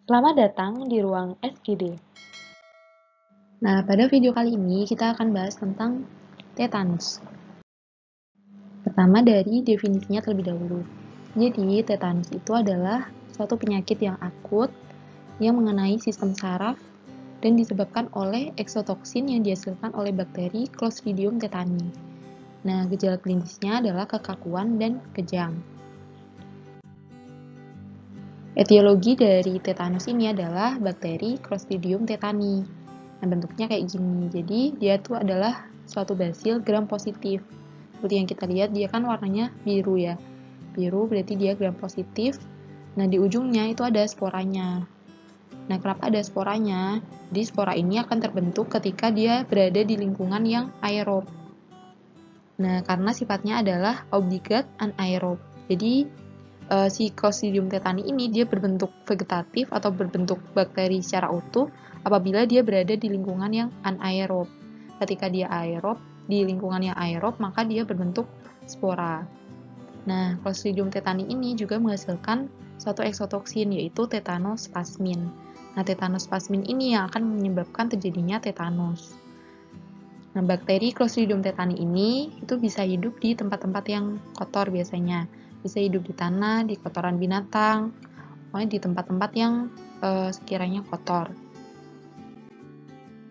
Selamat datang di ruang SGD. Nah, pada video kali ini kita akan bahas tentang tetanus. Pertama dari definisinya terlebih dahulu. Jadi, tetanus itu adalah suatu penyakit yang akut yang mengenai sistem saraf dan disebabkan oleh eksotoksin yang dihasilkan oleh bakteri Clostridium tetani. Nah, gejala klinisnya adalah kekakuan dan kejang. Etiologi dari tetanus ini adalah bakteri Clostridium tetani. Nah, bentuknya kayak gini. Jadi, dia tuh adalah suatu basil gram positif. Seperti yang kita lihat, dia kan warnanya biru ya. Biru berarti dia gram positif. Nah, di ujungnya itu ada sporanya. Nah, kenapa ada sporanya? Jadi, spora ini akan terbentuk ketika dia berada di lingkungan yang aerob. Nah, karena sifatnya adalah obligat anaerob. Jadi, si Clostridium tetani ini dia berbentuk vegetatif atau berbentuk bakteri secara utuh apabila dia berada di lingkungan yang anaerob. Ketika dia aerob, di lingkungan yang aerob, maka dia berbentuk spora. Nah, Clostridium tetani ini juga menghasilkan suatu eksotoksin yaitu tetanospasmin. Nah, tetanospasmin ini yang akan menyebabkan terjadinya tetanus. Nah, bakteri Clostridium tetani ini itu bisa hidup di tempat-tempat yang kotor biasanya. Bisa hidup di tanah, di kotoran binatang, pokoknya di tempat-tempat yang sekiranya kotor.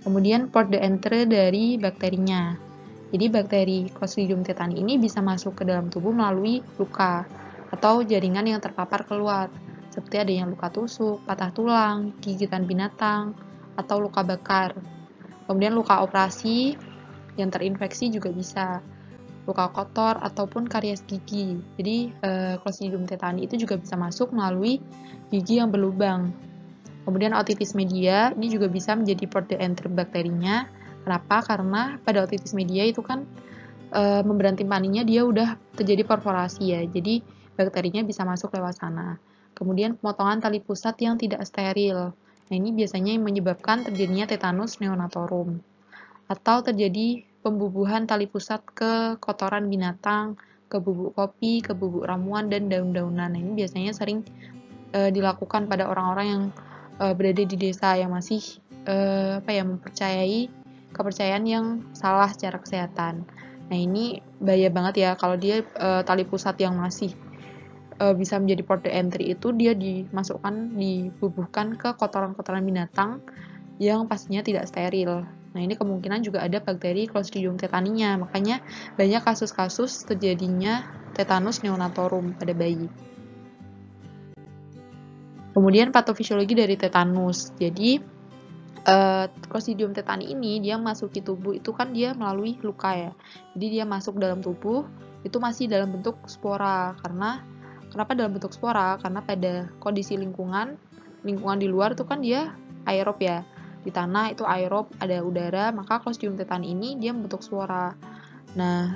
Kemudian port d'entrée dari bakterinya. Jadi bakteri Clostridium tetani ini bisa masuk ke dalam tubuh melalui luka atau jaringan yang terpapar keluar, seperti adanya luka tusuk, patah tulang, gigitan binatang, atau luka bakar. Kemudian luka operasi yang terinfeksi juga bisa. Luka kotor ataupun karies gigi. Jadi Clostridium tetani itu juga bisa masuk melalui gigi yang berlubang. Kemudian otitis media ini juga bisa menjadi port d'entrée bakterinya. Kenapa? Karena pada otitis media itu kan membran timpaninya dia udah terjadi perforasi ya. Jadi bakterinya bisa masuk lewat sana. Kemudian pemotongan tali pusat yang tidak steril. Nah, ini biasanya yang menyebabkan terjadinya tetanus neonatorum. Atau terjadi pembubuhan tali pusat ke kotoran binatang, ke bubuk kopi, ke bubuk ramuan, dan daun-daunan. Nah, ini biasanya sering dilakukan pada orang-orang yang berada di desa yang masih mempercayai kepercayaan yang salah secara kesehatan. Nah, ini bahaya banget ya kalau dia tali pusat yang masih bisa menjadi port d'entrée itu dia dibubuhkan ke kotoran-kotoran binatang yang pastinya tidak steril. Nah, ini kemungkinan juga ada bakteri Clostridium tetaninya. Makanya banyak kasus-kasus terjadinya tetanus neonatorum pada bayi. Kemudian patofisiologi dari tetanus. Jadi, Clostridium tetani ini dia masuki tubuh itu kan dia melalui luka ya. Jadi dia masuk dalam tubuh itu masih dalam bentuk spora. Kenapa dalam bentuk spora? Karena pada kondisi lingkungan di luar itu kan dia aerob ya. Di tanah itu aerob, ada udara, maka Clostridium tetani ini dia membentuk spora. Nah,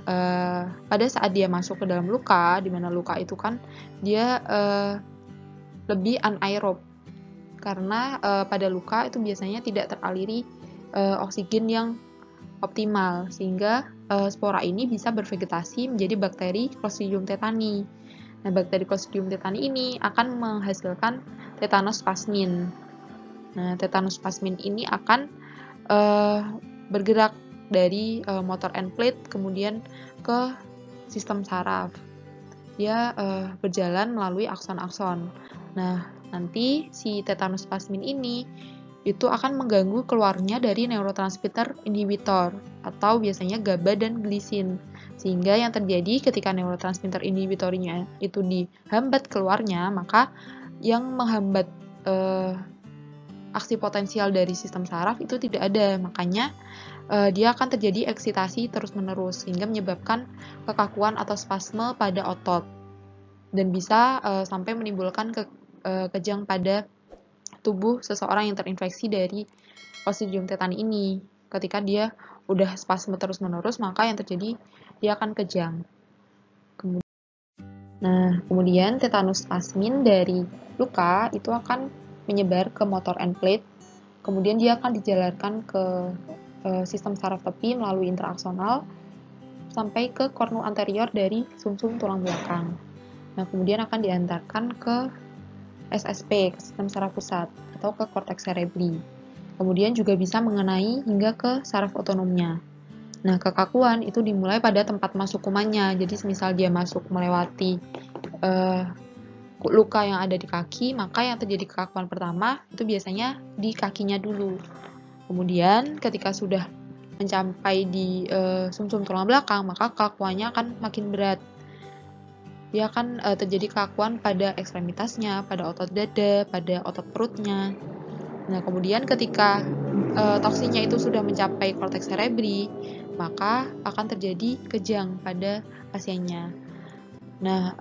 pada saat dia masuk ke dalam luka, di mana luka itu kan dia lebih anaerob. Karena pada luka itu biasanya tidak teraliri oksigen yang optimal, sehingga spora ini bisa bervegetasi menjadi bakteri Clostridium tetani. Nah, bakteri Clostridium tetani ini akan menghasilkan tetanospasmin. Nah, tetanospasmin ini akan bergerak dari motor end plate kemudian ke sistem saraf. Dia berjalan melalui akson-akson. Nah, nanti si tetanospasmin ini itu akan mengganggu keluarnya dari neurotransmitter inhibitor atau biasanya GABA dan glisin. Sehingga yang terjadi ketika neurotransmitter inhibitornya itu dihambat keluarnya, maka yang menghambat aksi potensial dari sistem saraf itu tidak ada. Makanya dia akan terjadi eksitasi terus-menerus sehingga menyebabkan kekakuan atau spasme pada otot dan bisa sampai menimbulkan kejang pada tubuh seseorang yang terinfeksi dari Clostridium tetani ini. Ketika dia udah spasme terus-menerus, maka yang terjadi dia akan kejang. Kemudian tetanospasmin dari luka itu akan menyebar ke motor end plate, kemudian dia akan dijalarkan ke sistem saraf tepi melalui intraaksonal sampai ke kornu anterior dari sumsum tulang belakang. Nah, kemudian akan diantarkan ke SSP, ke sistem saraf pusat, atau ke korteks cerebri. Kemudian juga bisa mengenai hingga ke saraf otonomnya. Nah, kekakuan itu dimulai pada tempat masuk kumannya. Jadi, misal dia masuk melewati luka yang ada di kaki, maka yang terjadi kekakuan pertama itu biasanya di kakinya dulu. Kemudian, ketika sudah mencapai di sumsum tulang belakang, maka kekakuannya akan makin berat. Dia akan terjadi kekakuan pada ekstremitasnya, pada otot dada, pada otot perutnya. Nah, kemudian ketika toksinnya itu sudah mencapai korteks cerebri, maka akan terjadi kejang pada pasiennya. Nah,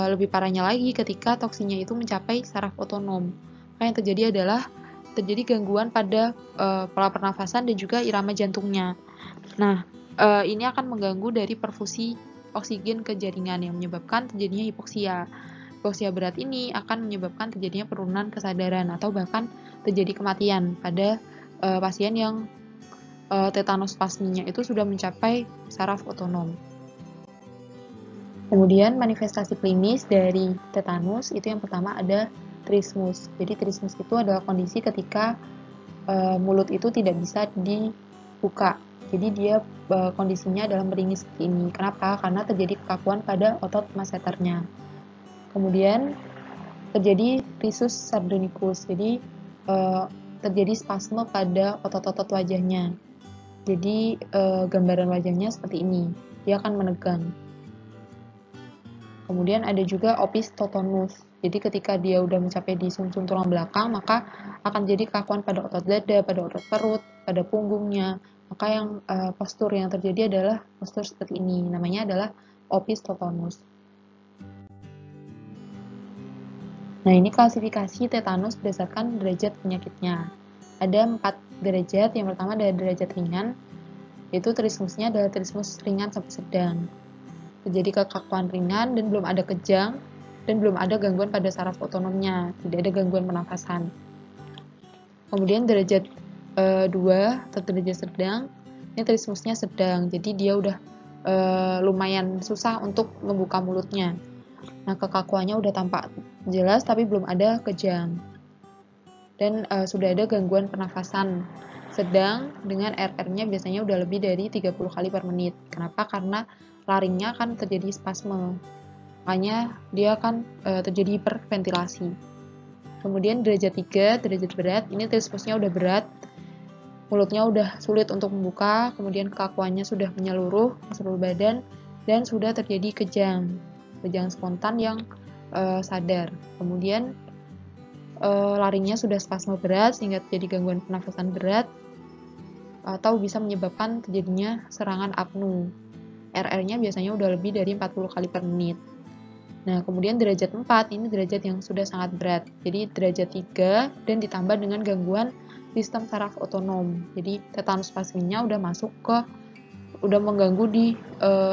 lebih parahnya lagi ketika toksinnya itu mencapai saraf otonom. Maka yang terjadi adalah terjadi gangguan pada pola pernafasan dan juga irama jantungnya. Nah, ini akan mengganggu dari perfusi oksigen ke jaringan yang menyebabkan terjadinya hipoksia. Hipoksia berat ini akan menyebabkan terjadinya penurunan kesadaran atau bahkan terjadi kematian pada pasien yang tetanospasminya itu sudah mencapai saraf otonom. Kemudian manifestasi klinis dari tetanus itu yang pertama ada trismus. Jadi trismus itu adalah kondisi ketika mulut itu tidak bisa dibuka. Jadi dia kondisinya adalah meringis seperti ini. Kenapa? Karena terjadi kekakuan pada otot masseternya. Kemudian terjadi risus sardonicus. Jadi terjadi spasme pada otot-otot wajahnya. Jadi gambaran wajahnya seperti ini. Dia akan menegang. Kemudian ada juga opistotonus. Jadi ketika dia udah mencapai di sumsum tulang belakang, maka akan jadi kekakuan pada otot dada, pada otot perut, pada punggungnya. Maka yang postur yang terjadi adalah postur seperti ini. Namanya adalah opistotonus. Nah, ini klasifikasi tetanus berdasarkan derajat penyakitnya. Ada 4 derajat. Yang pertama adalah derajat ringan, yaitu trismusnya adalah trismus ringan sampai sedang. Terjadi kekakuan ringan dan belum ada kejang, dan belum ada gangguan pada saraf otonomnya, tidak ada gangguan pernafasan. Kemudian derajat 2 atau derajat sedang, ini trismusnya sedang, jadi dia udah lumayan susah untuk membuka mulutnya. Nah, kekakuannya udah tampak jelas tapi belum ada kejang. Dan sudah ada gangguan pernafasan sedang dengan RR-nya biasanya udah lebih dari 30 kali per menit. Kenapa? Karena laringnya akan terjadi spasme. Makanya dia akan terjadi hiperventilasi. Kemudian derajat 3, derajat berat, ini trismusnya udah berat, mulutnya udah sulit untuk membuka, kemudian kekakuannya sudah menyeluruh ke seluruh badan, dan sudah terjadi kejang spontan yang sadar. Kemudian laringnya sudah spasme berat sehingga terjadi gangguan pernafasan berat, atau bisa menyebabkan terjadinya serangan apnu. RR-nya biasanya udah lebih dari 40 kali per menit. Nah, kemudian derajat 4, ini derajat yang sudah sangat berat. Jadi derajat 3 dan ditambah dengan gangguan sistem saraf otonom. Jadi tetanus spasminya udah udah mengganggu di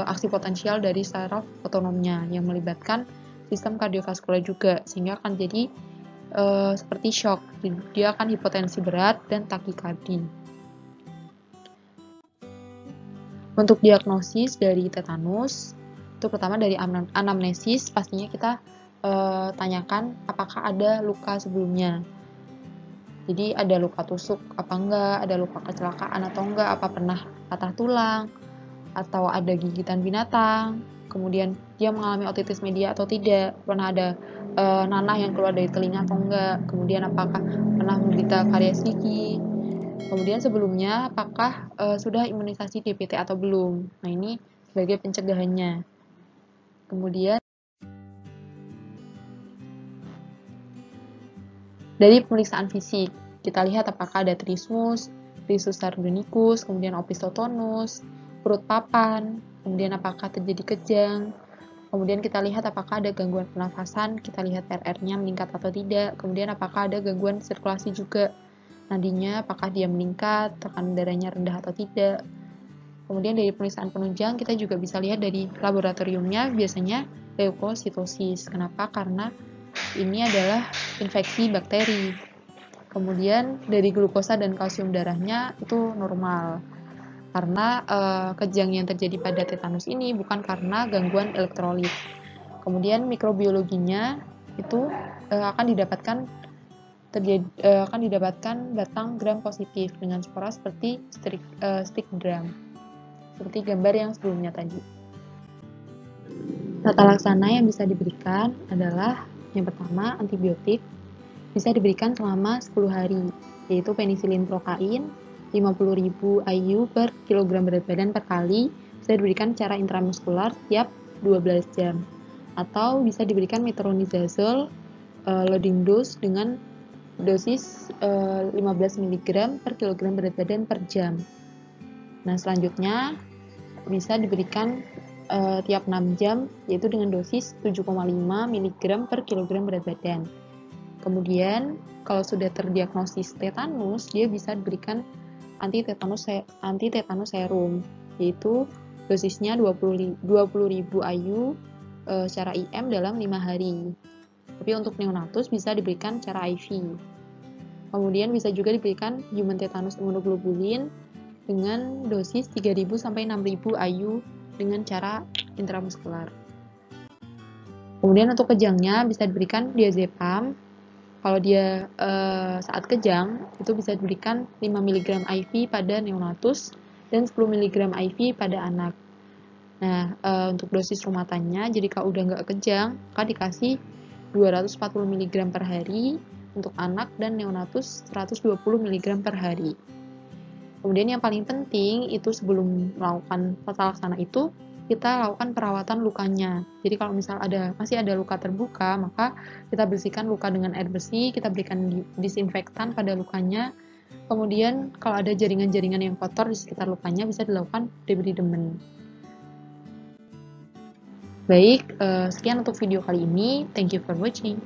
aksi potensial dari saraf otonomnya yang melibatkan sistem kardiovaskular juga, sehingga akan jadi seperti shock. Dia akan hipotensi berat dan takikardi. Untuk diagnosis dari tetanus, itu pertama dari anamnesis, pastinya kita tanyakan apakah ada luka sebelumnya. Jadi ada luka tusuk apa enggak, ada luka kecelakaan atau enggak, apa pernah patah tulang, atau ada gigitan binatang, kemudian dia mengalami otitis media atau tidak, pernah ada nanah yang keluar dari telinga atau enggak, kemudian apakah pernah menderita karies gigi, kemudian sebelumnya apakah sudah imunisasi DPT atau belum. Nah, ini sebagai pencegahannya. Kemudian dari pemeriksaan fisik, kita lihat apakah ada trismus, risus sardonicus, kemudian opistotonus, perut papan, kemudian apakah terjadi kejang, kemudian kita lihat apakah ada gangguan pernafasan, kita lihat RR-nya meningkat atau tidak, kemudian apakah ada gangguan sirkulasi juga, nadinya apakah dia meningkat, tekanan darahnya rendah atau tidak. Kemudian dari pemeriksaan penunjang kita juga bisa lihat dari laboratoriumnya biasanya leukositosis. Kenapa? Karena ini adalah infeksi bakteri. Kemudian dari glukosa dan kalsium darahnya itu normal. Karena kejang yang terjadi pada tetanus ini bukan karena gangguan elektrolit. Kemudian mikrobiologinya itu akan didapatkan batang gram positif dengan spora seperti stick gram, seperti gambar yang sebelumnya tadi. Tata laksana yang bisa diberikan adalah yang pertama, antibiotik bisa diberikan selama 10 hari, yaitu penisilin prokain 50.000 IU per kilogram berat badan per kali, bisa diberikan secara intramuskular setiap 12 jam. Atau bisa diberikan metronidazole loading dose dengan dosis 15 mg per kilogram berat badan per jam. Nah, selanjutnya bisa diberikan tiap 6 jam, yaitu dengan dosis 7,5 mg per kilogram berat badan. Kemudian, kalau sudah terdiagnosis tetanus, dia bisa diberikan anti-tetanus serum, yaitu dosisnya 20.000 IU secara IM dalam 5 hari. Tapi untuk neonatus bisa diberikan secara IV. Kemudian bisa juga diberikan human tetanus immunoglobulin dengan dosis 3.000 sampai 6.000 IU dengan cara intramuskular. Kemudian untuk kejangnya bisa diberikan diazepam. Kalau dia saat kejang, itu bisa diberikan 5 mg IV pada neonatus dan 10 mg IV pada anak. Nah, untuk dosis rumatannya, jadi kalau udah nggak kejang, maka dikasih 240 mg per hari untuk anak dan neonatus 120 mg per hari. Kemudian yang paling penting itu sebelum melakukan tata laksana itu, kita lakukan perawatan lukanya. Jadi kalau misal masih ada luka terbuka, maka kita bersihkan luka dengan air bersih, kita berikan disinfektan pada lukanya. Kemudian kalau ada jaringan-jaringan yang kotor di sekitar lukanya, bisa dilakukan debridement. Baik, sekian untuk video kali ini. Thank you for watching.